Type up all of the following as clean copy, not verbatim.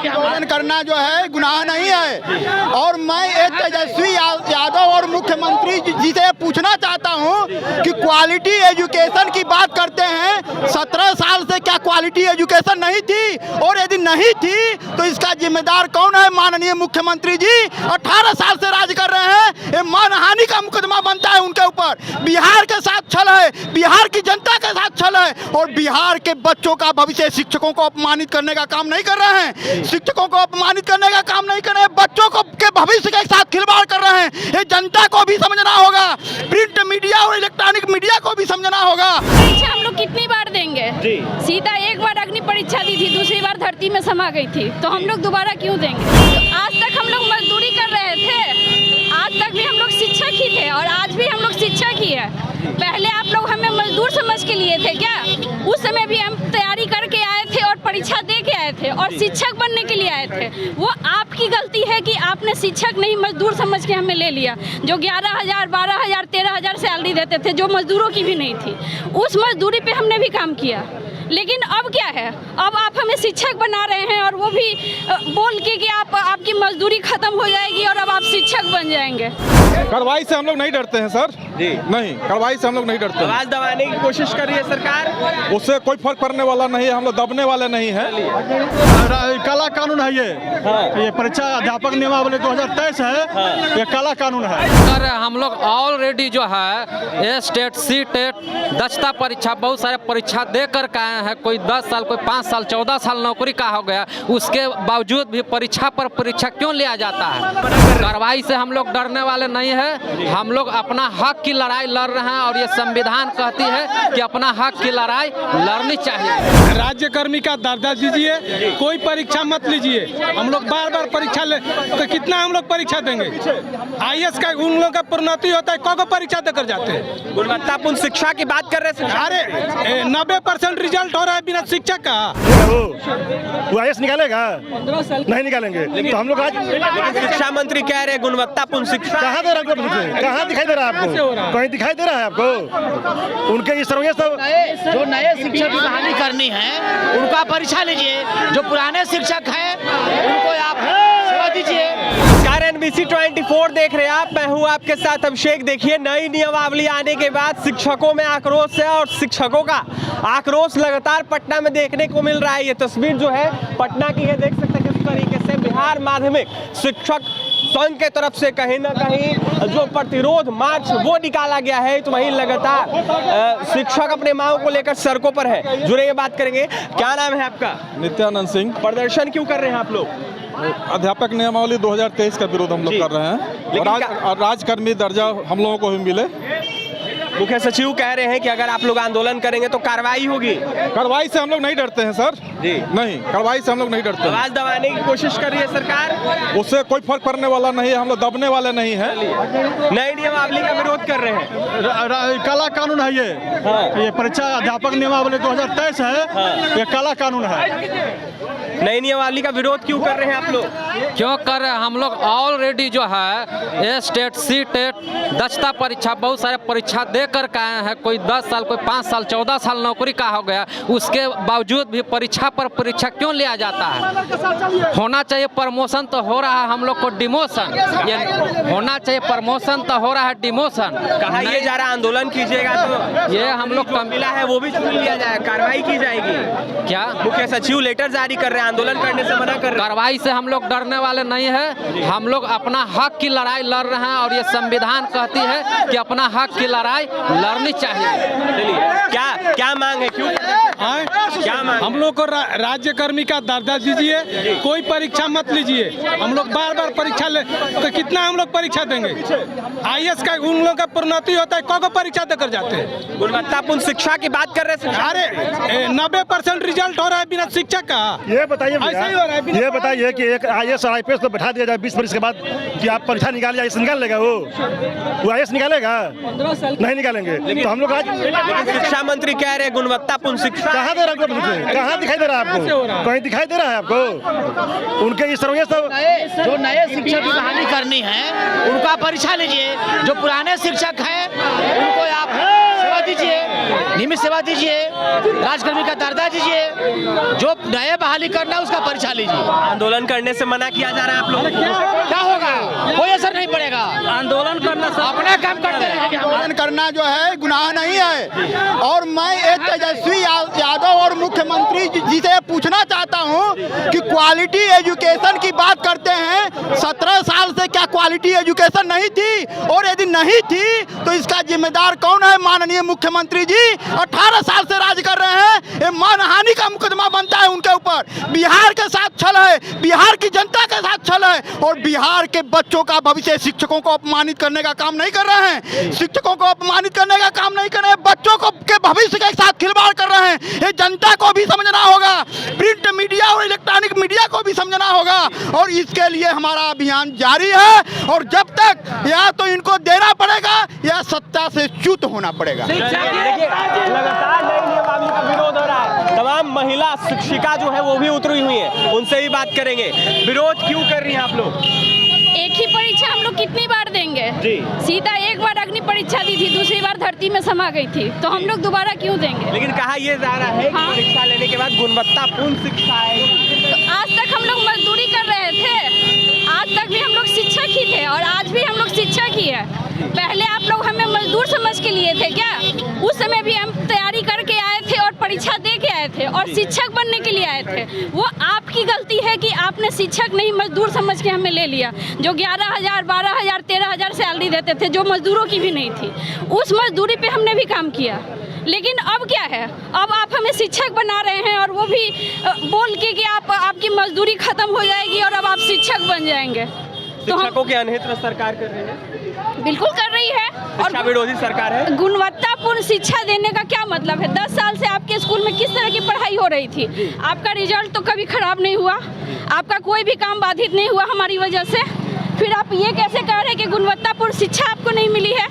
आंदोलन करना जो है गुनाह नहीं है। और मैं एक तेजस्वी यादव और मुख्यमंत्री जी से पूछना चाहता हूं कि क्वालिटी एजुकेशन की बात करते हैं, 17 साल से क्या क्वालिटी एजुकेशन नहीं थी? और यदि नहीं थी तो इसका जिम्मेदार कौन है? माननीय मुख्यमंत्री जी 18 साल से राज कर रहे हैं, ये मानहानि का मुकदमा बनता है उनके ऊपर। बिहार के साथ छल है, बिहार की जनता के साथ छल है, और बिहार के बच्चों का भविष्य, शिक्षकों को अपमानित करने का काम नहीं कर रहे हैं, शिक्षकों को अपमानित करने का काम नहीं कर रहे हैं, बच्चों को के भविष्य के साथ खिलवाड़ कर रहे हैं। ये जनता को भी समझना होगा, प्रिंट मीडिया और इलेक्ट्रॉनिक मीडिया को भी समझना होगा। परीक्षा हम लोग कितनी बार देंगे? सीता एक बार अग्नि परीक्षा दी थी, दूसरी बार धरती में समा गई थी, तो हम लोग दोबारा क्यों देंगे? तो आज तक हम लोग मजदूरी कर रहे थे, आज तक भी हम लोग शिक्षक ही थे और आज भी हम लोग शिक्षक ही है। पहले आप लोग हमें मजदूर समझ के लिए थे क्या? उस समय भी हम तैयारी करके आए थे और परीक्षा दे के आए थे और शिक्षक बनने के लिए आए थे। वो आपकी गलती है कि आपने शिक्षक नहीं मजदूर समझ के हमें ले लिया, जो 11,000, 12,000, 13,000 सैलरी देते थे, जो मजदूरों की भी नहीं थी। उस मजदूरी पे हमने भी काम किया, लेकिन अब क्या है? अब आप हमें शिक्षक बना रहे हैं और वो भी बोल के कि आपकी मजदूरी खत्म हो जाएगी और अब आप शिक्षक बन जाएंगे। कार्रवाई से हम लोग नहीं डरते हैं सर जी, नहीं, कार्रवाई से हम लोग नहीं डरते। आवाज दबाने की कोशिश कर रही है सरकार, उससे कोई फर्क पड़ने वाला नहीं है, हम लोग दबने वाले नहीं हैं। काला कानून है ये परीक्षा अध्यापक नियमावली 2023 है, ये काला कानून है। सर हम लोग ऑलरेडी जो है ए स्टेट, सी टेट, दक्षता परीक्षा, बहुत सारे परीक्षा दे कर के आए हैं। कोई 10 साल, कोई 5 साल, 14 साल नौकरी का हो गया, उसके बावजूद भी परीक्षा पर परीक्षा क्यों लिया जाता है? कार्रवाई से हम लोग डरने वाले नहीं है, हम लोग अपना हक की लड़ाई लड़ रहे हैं और ये संविधान कहती है कि अपना हक की लड़ाई लड़नी चाहिए। राज्य कर्मी का दर्जा दीजिए, कोई परीक्षा मत लीजिए। हम लोग बार बार परीक्षा ले तो कितना हम लोग परीक्षा देंगे? IAS का उन लोगों का प्रोन्नति होता है, को परीक्षा देकर जाते हैं। गुणवत्तापूर्ण शिक्षा की बात कर रहे हैं। अरे 90% रिजल्ट हो रहा है बिना शिक्षक का। वो IAS निकालेगा? नहीं निकालेंगे। तो हम लोग आज शिक्षा मंत्री कह रहे हैं गुणवत्तापूर्ण शिक्षा। कहाँ दे रहा है? कहाँ दिखाई दे रहा है आपको? कहीं दिखाई दे रहा है आपको? उनके इस तरह जो नए शिक्षक की बहाली करनी है उनका परीक्षा लीजिए, जो पुराने शिक्षक हैं उनको आप सेवा दीजिए। NBC 24 देख रहे हैं आप, मैं हूं आपके साथ अभिषेक। देखिए, नई नियमावली आने के बाद शिक्षकों में आक्रोश है और शिक्षकों का आक्रोश लगातार पटना में देखने को मिल रहा है। ये तस्वीर जो है पटना की है, देख सकते हैं किस तरीके से बिहार माध्यमिक शिक्षक संघ के तरफ से कहीं ना कहीं जो प्रतिरोध मार्च वो निकाला गया है, तो वहीं लगातार शिक्षक अपने मांगों को लेकर सड़कों पर है। जुड़ेंगे, बात करेंगे। क्या नाम है आपका? नित्यानंद सिंह। प्रदर्शन क्यों कर रहे हैं आप लोग? अध्यापक नियमावली 2023 का विरोध हम लोग कर रहे हैं और राजकर्मी दर्जा हम लोगों को भी मिले। मुख्य सचिव कह रहे हैं कि अगर आप लोग आंदोलन करेंगे तो कार्रवाई होगी। कार्रवाई से हम लोग नहीं डरते हैं सर जी, नहीं, कार्रवाई से हम लोग नहीं डरते। आवाज दबाने की कोशिश कर रही है सरकार, उससे कोई फर्क पड़ने वाला नहीं है, हम लोग दबने वाले नहीं हैं। नई नियमावली का विरोध कर रहे हैं। काला कानून है ये परीक्षा अध्यापक नियमावली 2023 है, ये काला कानून है। नई नियमावली का विरोध क्यों कर रहे हैं आप लोग? क्यों कर रहे हैं? हम लोग ऑलरेडी जो है ए स्टेट, सी टेट, दक्षता परीक्षा, बहुत सारे परीक्षा दे कर के आए हैं। कोई 10 साल, कोई 5 साल, 14 साल नौकरी का हो गया, उसके बावजूद भी परीक्षा पर परीक्षा क्यों लिया जाता है? होना चाहिए प्रमोशन, तो हो रहा है हम लोग को डिमोशन। ये होना चाहिए प्रमोशन, तो हो रहा है डिमोशन। कहा ये जा रहा आंदोलन कीजिएगा तो ये हम लोग का मिला है वो भी छीन लिया जाएगा, कार्रवाई की जाएगी। क्या मुख्य सचिव लेटर जारी कर रहे हैं, आंदोलन करने से मना कर रहे हैं। कार्रवाई से हम लोग डरने वाले नहीं है, हम लोग अपना हक की लड़ाई लड़ रहे हैं और ये संविधान कहती है कि अपना हक की लड़ाई लड़नी चाहिए। चलिए, क्या मांग है? क्यों क्या मांग? हम लोग को राज्य कर्मी का दर्जा दीजिए, कोई परीक्षा मत लीजिए। हम लोग बार बार परीक्षा ले तो कितना हम लोग परीक्षा देंगे? IAS का उन लोगों का प्रोन्नति होता है, को परीक्षा देकर जाते हैं। गुणवत्तापूर्ण शिक्षा की बात कर रहे हैं। अरे 90% रिजल्ट हो रहा है बिना शिक्षक का। ये बताइए, ये बताइए कि एक IAS और IPS को बैठा दिया जाए 20 वर्ष के बाद कि आप परीक्षा निकाल जाए, निकाल लेगा वो IAS निकालेगा? नहीं निकालेंगे। तो हम लोग आज शिक्षा मंत्री कह रहे हैं गुणवत्तापूर्ण शिक्षा। कहाँ दे रहा है? कहाँ दिखाई दे रहा है आपको? कहीं दिखाई दे रहा है आपको? उनके इस तरह जो नए शिक्षक की बहाली करनी है उनका परीक्षा लीजिए, जो पुराने शिक्षक हैं उनको आप सेवा दीजिए। दीजिए, नियमित सेवा दीजिए, राजकर्मी का दर्जा दीजिए, जो नए बहाली करना है उसका परीक्षा लीजिए। आंदोलन करने से मना किया जा रहा है आप लोगों को, क्या होगा? कोई असर नहीं पड़ेगा। आंदोलन करना अपना काम करते रहेंगे। आंदोलन करना जो है गुनाह नहीं है। और मैं एक तेजस्वी यादव और मुख्यमंत्री जी से पूछना चाहता हूं कि क्वालिटी एजुकेशन की बात करते हैं, 17 साल से क्या क्वालिटी एजुकेशन नहीं थी? और यदि नहीं थी तो इसका जिम्मेदार कौन है? माननीय मुख्यमंत्री जी 18 साल से राज कर रहे हैं, ये मानहानि का मुकदमा बनता है उनके ऊपर। बिहार के साथ छल है, बिहार की जनता के साथ छल है, और बिहार के बच्चों का भविष्य, शिक्षकों को अपमानित करने का काम नहीं कर रहे हैं, शिक्षकों को अपमानित करने का काम नहीं कर रहे हैं, बच्चों को के भविष्य के साथ खिलवाड़ कर रहे हैं। ये जनता को भी समझना होगा, प्रिंट मीडिया और इलेक्ट्रॉनिक मीडिया को भी समझना होगा, और इसके लिए हमारा अभियान जारी है। और जब तक या तो इनको देना पड़ेगा या सत्ता से च्युत होना पड़ेगा। देखिए, लगातार नई नियमावली का विरोध हो रहा है। तमाम महिला शिक्षिका जो है वो भी उतरी हुई है, उनसे भी बात करेंगे। विरोध क्यों कर रही हैं आप लोग? एक ही परीक्षा हम लोग कितनी बार देंगे? जी। सीता एक बार अग्नि परीक्षा दी थी, दूसरी बार धरती में समा गई थी, तो हम लोग दोबारा क्यों देंगे? लेकिन कहा यह जा रहा है कि हाँ। परीक्षा लेने के बाद गुणवत्तापूर्ण शिक्षा आएगी। तो आज तक हम लोग मजदूरी कर रहे थे, आज तक भी हम लोग शिक्षक ही थे और आज भी हम लोग शिक्षक ही है। पहले आप लोग हमें मजदूर समझ के लिए थे क्या? उस समय भी हम तैयारी करके आए थे और परीक्षा दे के आए थे और शिक्षक बनने के लिए आए थे। वो आपकी गलती है कि आपने शिक्षक नहीं मजदूर समझ के हमें ले लिया, जो 11,000, 12,000, 13,000 सैलरी देते थे, जो मजदूरों की भी नहीं थी। उस मजदूरी पे हमने भी काम किया, लेकिन अब क्या है? अब आप हमें शिक्षक बना रहे हैं और वो भी बोल के कि आपकी मजदूरी खत्म हो जाएगी और अब आप शिक्षक बन जाएंगे। तो शिक्षकों के अनहित सरकार कर रही है, बिल्कुल कर रही है, शिक्षा विरोधी सरकार है। गुणवत्तापूर्ण शिक्षा देने का क्या मतलब है? 10 साल से आपके स्कूल में किस तरह की पढ़ाई हो रही थी? आपका रिजल्ट तो कभी खराब नहीं हुआ, आपका कोई भी काम बाधित नहीं हुआ हमारी वजह से। फिर आप ये कैसे कह रहे हैं कि गुणवत्तापूर्ण शिक्षा आपको नहीं मिली है?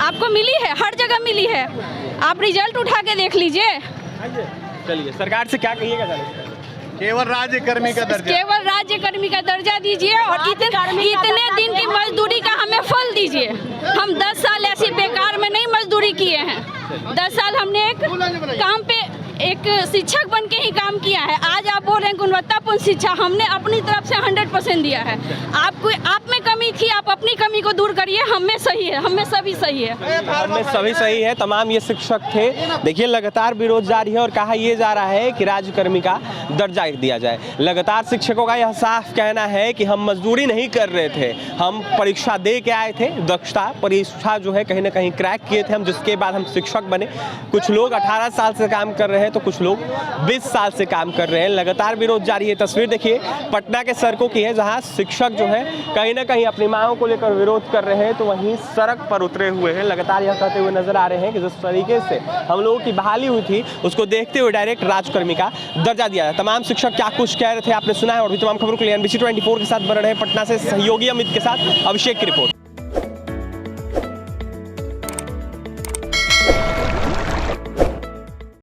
आपको मिली है, हर जगह मिली है। आप रिजल्ट उठा के देख लीजिए। चलिए, सरकार से क्या कहिएगा जाने? केवल राज्य कर्मी का दर्जा, केवल राज्य कर्मी का दर्जा दीजिए और इतने दिन की मजदूरी का हमें फल दीजिए। हम 10 साल ऐसी बेकार में नहीं मजदूरी किए हैं। 10 साल हमने एक काम पे एक शिक्षक बन के ही काम किया है। आज आप बोल रहे हैं गुणवत्तापूर्ण शिक्षा, हमने अपनी तरफ से 100% दिया है। आपको आप में कमी थी, आप अपनी कमी को दूर करिए। हम में सही है, हम में सभी सही है, हम में सभी सही है। तमाम ये शिक्षक थे। देखिए, लगातार विरोध जारी है और कहा यह जा रहा है कि राज्यकर्मी का दर्जा दिया जाए। लगातार शिक्षकों का यह साफ कहना है कि हम मजदूरी नहीं कर रहे थे, हम परीक्षा दे के आए थे, दक्षता परीक्षा जो है कहीं ना कहीं क्रैक किए थे हम, जिसके बाद हम शिक्षक बने। कुछ लोग 18 साल से काम कर रहे हैं तो कुछ लोग 20 साल से काम कर रहे हैं। लगातार विरोध जारी है। तस्वीर देखिए पटना के सड़कों की है, जहां शिक्षक जो है कहीं ना कहीं अपनी मांगों को लेकर विरोध कर रहे हैं, तो वहीं सड़क पर उतरे हुए हैं। लगातार यह कहते हुए नजर आ रहे हैं कि जिस तरीके से हम लोगों की बहाली हुई थी उसको देखते हुए डायरेक्ट राजकर्मी का दर्जा दिया जाए। तमाम शिक्षक क्या कुछ कह रहे थे आपने सुना है, और भी तमाम खबरों के लिए NBC 24 के साथ बने रहे। पटना से सहयोगी अमित के साथ अभिषेक की रिपोर्ट।